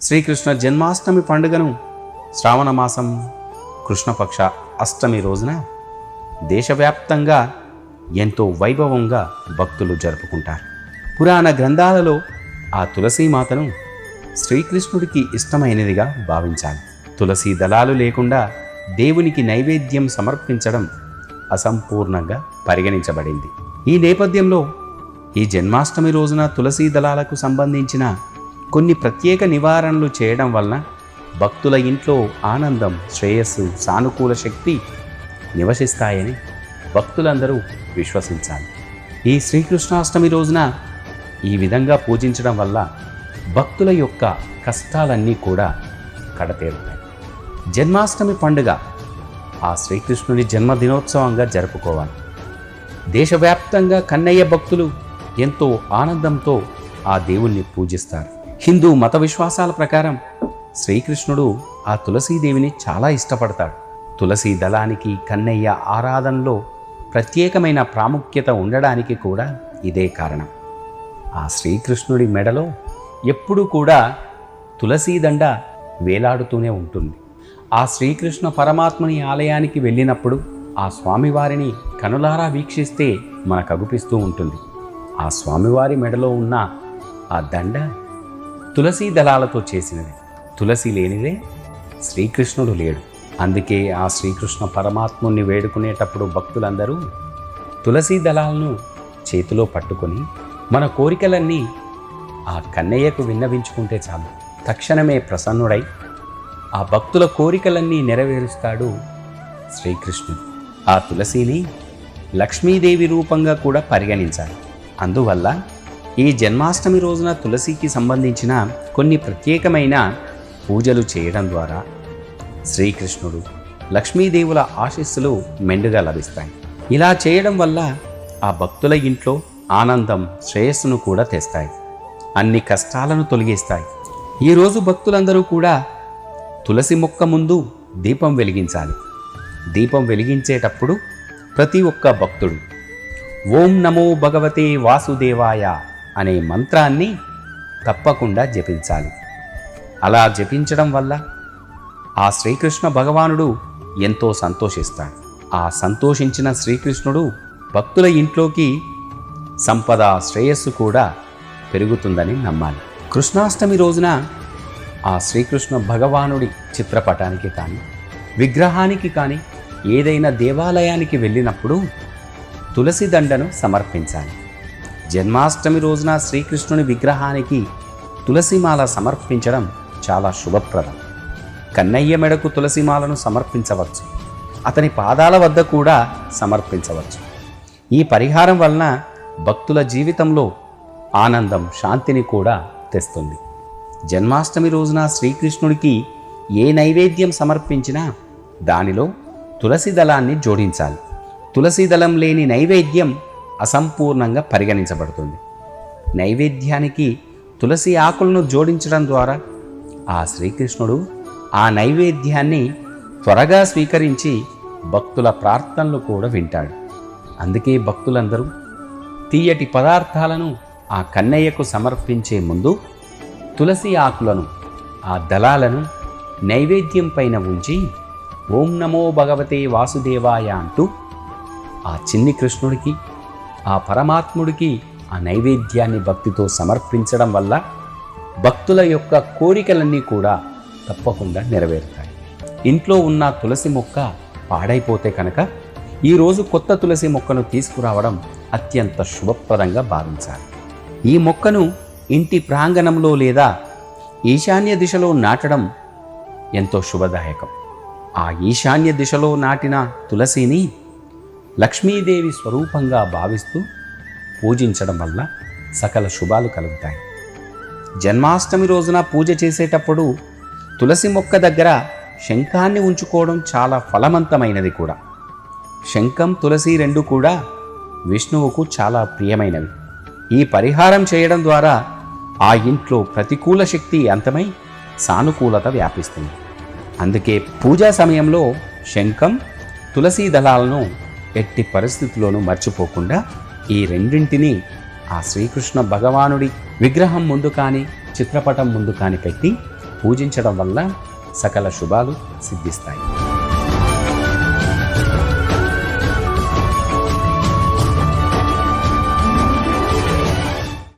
శ్రీకృష్ణ జన్మాష్టమి పండుగను శ్రావణ మాసం కృష్ణపక్ష అష్టమి రోజున దేశవ్యాప్తంగా ఎంతో వైభవంగా భక్తులు జరుపుకుంటారు. పురాణ గ్రంథాలలో ఆ తులసీమాతను శ్రీకృష్ణుడికి ఇష్టమైనదిగా భావించాలి. తులసీ దళాలు లేకుండా దేవునికి నైవేద్యం సమర్పించడం అసంపూర్ణంగా పరిగణించబడింది. ఈ నేపథ్యంలో ఈ జన్మాష్టమి రోజున తులసీ దళాలకు సంబంధించిన కొన్ని ప్రత్యేక నివారణలు చేయడం వలన భక్తుల ఇంట్లో ఆనందం, శ్రేయస్సు, సానుకూల శక్తి నివసిస్తాయని భక్తులందరూ విశ్వసించాలి. ఈ శ్రీకృష్ణాష్టమి రోజున ఈ విధంగా పూజించడం వల్ల భక్తుల యొక్క కష్టాలన్నీ కూడా కడతేరుతాయి. జన్మాష్టమి పండుగ ఆ శ్రీకృష్ణుని జన్మదినోత్సవంగా జరుపుకోవాలి. దేశవ్యాప్తంగా కన్నయ్య భక్తులు ఎంతో ఆనందంతో ఆ దేవుణ్ణి పూజిస్తారు. హిందూ మత విశ్వాసాల ప్రకారం శ్రీకృష్ణుడు ఆ తులసీదేవిని చాలా ఇష్టపడతాడు. తులసీ దళానికి కన్నయ్య ఆరాధనలో ప్రత్యేకమైన ప్రాముఖ్యత ఉండడానికి కూడా ఇదే కారణం. ఆ శ్రీకృష్ణుడి మెడలో ఎప్పుడూ కూడా తులసీ దండ వేలాడుతూనే ఉంటుంది. ఆ శ్రీకృష్ణ పరమాత్మని ఆలయానికి వెళ్ళినప్పుడు ఆ స్వామివారిని కనులారా వీక్షిస్తే మనకు అగుపిస్తూ ఉంటుంది. ఆ స్వామివారి మెడలో ఉన్న ఆ దండ తులసీ దళాలతో చేసినది. తులసి లేనిదే శ్రీకృష్ణుడు లేడు. అందుకే ఆ శ్రీకృష్ణ పరమాత్ముని వేడుకునేటప్పుడు భక్తులందరూ తులసీ దళాలను చేతిలో పట్టుకొని మన కోరికలన్నీ ఆ కన్నయ్యకు విన్నవించుకుంటే చాలు, తక్షణమే ప్రసన్నుడై ఆ భక్తుల కోరికలన్నీ నెరవేరుస్తాడు శ్రీకృష్ణుడు. ఆ తులసిని లక్ష్మీదేవి రూపంగా కూడా పరిగణించాలి. అందువల్ల ఈ జన్మాష్టమి రోజున తులసికి సంబంధించిన కొన్ని ప్రత్యేకమైన పూజలు చేయడం ద్వారా శ్రీకృష్ణుడు, లక్ష్మీదేవుల ఆశీస్సులు మెండుగా లభిస్తాయి. ఇలా చేయడం వల్ల ఆ భక్తుల ఇంట్లో ఆనందం, శ్రేయస్సును కూడా తెస్తాయి. అన్ని కష్టాలను తొలగిస్తాయి. ఈరోజు భక్తులందరూ కూడా తులసి మొక్క ముందు దీపం వెలిగించాలి. దీపం వెలిగించేటప్పుడు ప్రతి ఒక్క భక్తుడు ఓం నమో భగవతే వాసుదేవాయ అనే మంత్రాన్ని తప్పకుండా జపించాలి. అలా జపించడం వల్ల ఆ శ్రీకృష్ణ భగవానుడు ఎంతో సంతోషిస్తాడు. ఆ సంతోషించిన శ్రీకృష్ణుడు భక్తుల ఇంట్లోకి సంపద, శ్రేయస్సు కూడా పెరుగుతుందని నమ్మాలి. కృష్ణాష్టమి రోజున ఆ శ్రీకృష్ణ భగవానుడి చిత్రపటానికి కానీ, విగ్రహానికి కానీ, ఏదైనా దేవాలయానికి వెళ్ళినప్పుడు తులసి దండను సమర్పించాలి. జన్మాష్టమి రోజున శ్రీకృష్ణుని విగ్రహానికి తులసిమాల సమర్పించడం చాలా శుభప్రదం. కన్నయ్య మెడకు తులసిమాలను సమర్పించవచ్చు. అతని పాదాల వద్ద కూడా సమర్పించవచ్చు. ఈ పరిహారం వలన భక్తుల జీవితంలో ఆనందం, శాంతిని కూడా తెస్తుంది. జన్మాష్టమి రోజున శ్రీకృష్ణుడికి ఏ నైవేద్యం సమర్పించినా దానిలో తులసి దళాన్ని జోడించాలి. తులసి దళం లేని నైవేద్యం అసంపూర్ణంగా పరిగణించబడుతుంది. నైవేద్యానికి తులసి ఆకులను జోడించడం ద్వారా ఆ శ్రీకృష్ణుడు ఆ నైవేద్యాన్ని త్వరగా స్వీకరించి భక్తుల ప్రార్థనలు కూడా వింటాడు. అందుకే భక్తులందరూ తీయటి పదార్థాలను ఆ కన్నయ్యకు సమర్పించే ముందు తులసి ఆకులను, ఆ దళాలను నైవేద్యం పైన ఉంచి ఓం నమో భగవతే వాసుదేవాయ అంటూ ఆ చిన్ని కృష్ణుడికి, ఆ పరమాత్ముడికి ఆ నైవేద్యాన్ని భక్తితో సమర్పించడం వల్ల భక్తుల యొక్క కోరికలన్నీ కూడా తప్పకుండా నెరవేరుతాయి. ఇంట్లో ఉన్న తులసి మొక్క పాడైపోతే కనుక ఈరోజు కొత్త తులసి మొక్కను తీసుకురావడం అత్యంత శుభప్రదంగా భావించాలి. ఈ మొక్కను ఇంటి ప్రాంగణంలో లేదా ఈశాన్య దిశలో నాటడం ఎంతో శుభదాయకం. ఆ ఈశాన్య దిశలో నాటిన తులసిని లక్ష్మీదేవి స్వరూపంగా భావిస్తూ పూజించడం వల్ల సకల శుభాలు కలుగుతాయి. జన్మాష్టమి రోజున పూజ చేసేటప్పుడు తులసి మొక్క దగ్గర శంఖాన్ని ఉంచుకోవడం చాలా ఫలవంతమైనది కూడా. శంఖం, తులసి రెండు కూడా విష్ణువుకు చాలా ప్రియమైనవి. ఈ పరిహారం చేయడం ద్వారా ఆ ఇంట్లో ప్రతికూల శక్తి అంతమై సానుకూలత వ్యాపిస్తుంది. అందుకే పూజా సమయంలో శంఖం, తులసీ దళాలను ఎట్టి పరిస్థితుల్లోనూ మర్చిపోకుండా ఈ రెండింటినీ ఆ శ్రీకృష్ణ భగవానుడి విగ్రహం ముందు కానీ, చిత్రపటం ముందు కానీ పెట్టి పూజించడం వల్ల సకల శుభాలు సిద్ధిస్తాయి.